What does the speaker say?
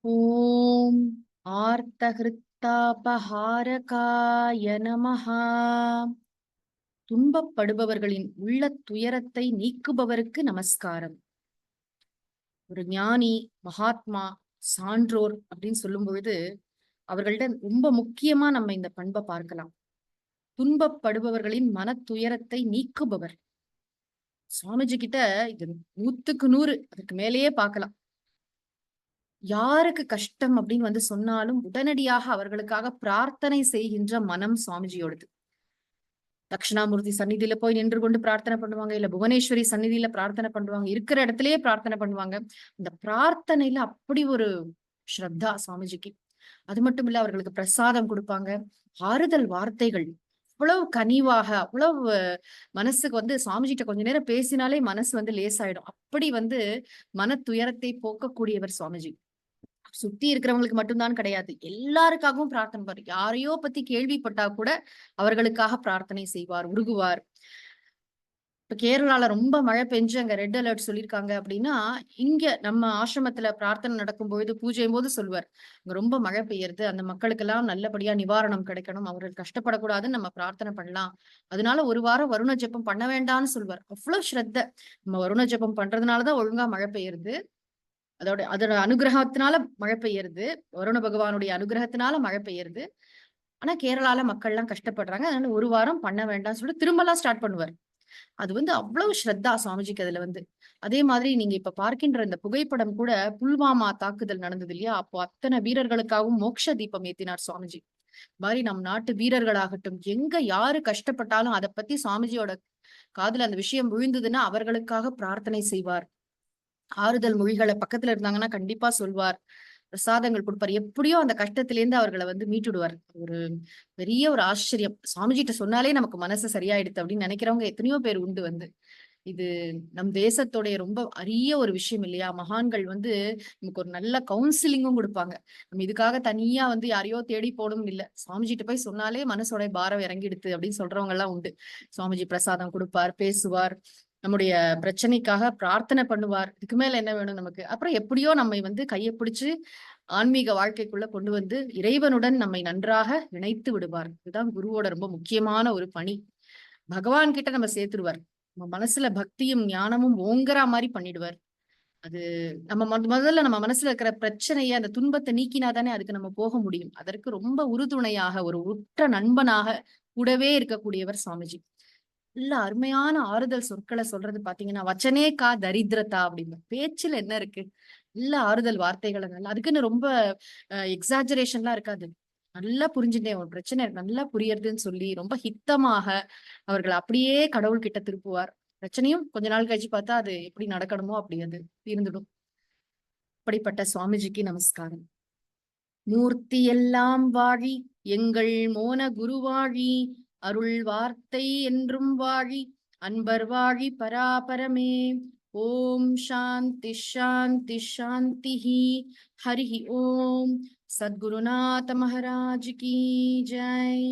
ஓம் ஆர்த்தஹிருத்தாபஹாரகாய நமஹா. துன்பப்படுபவர்களின் உள்ள துயரத்தை நீக்குபவருக்கு நமஸ்காரம். ஒரு ஞானி, மகாத்மா, சான்றோர் அப்படின்னு சொல்லும் பொழுது அவர்கள்ட்ட ரொம்ப முக்கியமா நம்ம இந்த பண்பை பார்க்கலாம். துன்பப்படுபவர்களின் மன துயரத்தை நீக்குபவர். சுவாமிஜி கிட்ட இது 100க்கு 100, அதுக்கு மேலேயே பார்க்கலாம். யாருக்கு கஷ்டம் அப்படின்னு சொன்னாலும் உடனடியாக அவர்களுக்காக பிரார்த்தனை செய்கின்ற மனம் சுவாமிஜியோடது. தட்சிணாமூர்த்தி சந்நிதியில போய் நின்று கொண்டு பிரார்த்தனை பண்ணுவாங்க, இல்ல புவனேஸ்வரி சந்நிதியில பிரார்த்தனை பண்ணுவாங்க, இருக்கிற இடத்திலேயே பிரார்த்தனை பண்ணுவாங்க. இந்த பிரார்த்தனையில அப்படி ஒரு ஸ்ரத்தா சுவாமிஜிக்கு. அது மட்டும் இல்ல, அவர்களுக்கு பிரசாதம் கொடுப்பாங்க. ஆறுதல் வார்த்தைகள் அவ்வளவு கனிவாக, அவ்வளவு மனசுக்கு சுவாமிஜிட்ட கொஞ்ச நேரம் பேசினாலே மனசு லேசாயிடும். அப்படி மன துயரத்தை போக்கக்கூடியவர் சுவாமிஜி. சுத்தி இருக்கிறவங்களுக்கு மட்டும்தான் கிடையாது, எல்லாருக்காகவும் பிரார்த்தனை பண்ணுவார். யாரையோ பத்தி கேள்விப்பட்டா கூட அவர்களுக்காக பிரார்த்தனை செய்வார், உருகுவார். இப்ப கேரளால ரொம்ப மழை பெஞ்சு அங்க ரெட் அலர்ட் சொல்லியிருக்காங்க அப்படின்னா, இங்க நம்ம ஆசிரமத்துல பிரார்த்தனை நடக்கும் பொழுது பூஜையும் போது சொல்லுவார், இங்க ரொம்ப மழை பெய்யுறது, அந்த மக்களுக்கெல்லாம் நல்லபடியா நிவாரணம் கிடைக்கணும், அவர்கள் கஷ்டப்படக்கூடாதுன்னு நம்ம பிரார்த்தனை பண்ணலாம். அதனால ஒரு வாரம் வருண ஜெபம் பண்ண வேண்டாம்னு சொல்வார். அவ்வளவு ஸ்ரத்த. நம்ம வருண ஜெபம் பண்றதுனாலதான் ஒழுங்கா மழை பெய்யுறது. அதோட அனுகிரகத்தினால மழை பெய்யுறது. வருண பகவானுடைய அனுகிரகத்தினால மழை பெய்யுறது. ஆனா கேரளால மக்கள் எல்லாம் கஷ்டப்படுறாங்க, அதனால ஒரு வாரம் பண்ண வேண்டாம்னு சொல்லிட்டு திரும்பலாம் ஸ்டார்ட் பண்ணுவார். அது அவ்வளவு ஸ்ரத்தா சுவாமிஜிக்கு அதுல அதே மாதிரி நீங்க இப்ப பார்க்கின்ற இந்த புகைப்படம் கூட, புல்வாமா தாக்குதல் நடந்தது இல்லையா, அப்போ அத்தனை வீரர்களுக்காகவும் மோட்ச தீபம் ஏத்தினார் சுவாமிஜி. மாதிரி நம் நாட்டு வீரர்களாகட்டும், எங்க யாரு கஷ்டப்பட்டாலும் அதை பத்தி சுவாமிஜியோட காதுல அந்த விஷயம் விழுந்ததுன்னா அவர்களுக்காக பிரார்த்தனை செய்வார். ஆறுதல் மொழிகளை பக்கத்துல இருந்தாங்கன்னா கண்டிப்பா சொல்வார். பிரசாதங்கள் கொடுப்பார். எப்படியோ அந்த கஷ்டத்திலேருந்து அவர்களை மீட்டுடுவார். ஒரு பெரிய ஒரு ஆச்சரியம். சுவாமிஜிட்ட சொன்னாலே நமக்கு மனசு சரியாயிடுது அப்படின்னு நினைக்கிறவங்க எத்தனையோ பேர் உண்டு. இது நம் தேசத்துடைய ரொம்ப அரிய ஒரு விஷயம் இல்லையா? மகான்கள் நமக்கு ஒரு நல்ல கவுன்சிலிங்கும் கொடுப்பாங்க. நம்ம இதுக்காக தனியா யாரையோ தேடி போகணும்னு இல்ல. சுவாமிஜிட்ட போய் சொன்னாலே மனசோட பாரம் இறங்கிடுது அப்படின்னு சொல்றவங்க எல்லாம் உண்டு. சுவாமிஜி பிரசாதம் கொடுப்பார், பேசுவார், நம்முடைய பிரச்சனைக்காக பிரார்த்தனை பண்ணுவார். இதுக்கு மேல என்ன வேணும் நமக்கு? அப்புறம் எப்படியோ நம்மை கையை பிடிச்சு ஆன்மீக வாழ்க்கைக்குள்ள கொண்டு இறைவனுடன் நம்மை நன்றாக இணைத்து விடுவார். இதுதான் குருவோட ரொம்ப முக்கியமான ஒரு பணி. பகவான் கிட்ட நம்ம சேர்த்துருவார். நம்ம மனசுல பக்தியும் ஞானமும் ஓங்கரா மாதிரி பண்ணிடுவார். அது நம்ம முதல்ல நம்ம மனசுல இருக்கிற பிரச்சனைய, அந்த துன்பத்தை நீக்கினாதானே அதுக்கு நம்ம போக முடியும். அதற்கு ரொம்ப உறுதுணையாக, ஒரு உற்ற நண்பனாக கூடவே இருக்கக்கூடியவர் சுவாமிஜி. இல்ல, அருமையான ஆறுதல் சொற்களை சொல்றது பாத்தீங்கன்னா, வச்சனே கா தரித்திரதா அப்படின்னு. பேச்சுல என்ன இருக்கு? இல்ல ஆறுதல் வார்த்தைகளை நல்லா, அதுக்குன்னு ரொம்ப எக்ஸாஜரேஷன்லாம் இருக்காது. நல்லா புரிஞ்சுட்டேன், ஒரு பிரச்சனை எனக்கு நல்லா புரியுறதுன்னு சொல்லி ரொம்ப ஹித்தமாக அவர்கள் அப்படியே கடவுள் கிட்ட திருப்புவார். பிரச்சனையும் கொஞ்ச நாள் கழிச்சு பார்த்தா அது எப்படி நடக்கணுமோ அப்படி அது தீர்ந்துடும். அப்படிப்பட்ட சுவாமிஜிக்கு நமஸ்காரம். மூர்த்தி எல்லாம் வாழி, எங்கள் மோன குருவாழி, அருள் வார்த்தை என்றும் வாழி, அன்பர் வாழி பராபரமே. ஓம் சாந்தி ஷாந்தி ஷாந்தி. ஹரி ஓம். சத்குருநாத மகாராஜ் கி ஜெய்.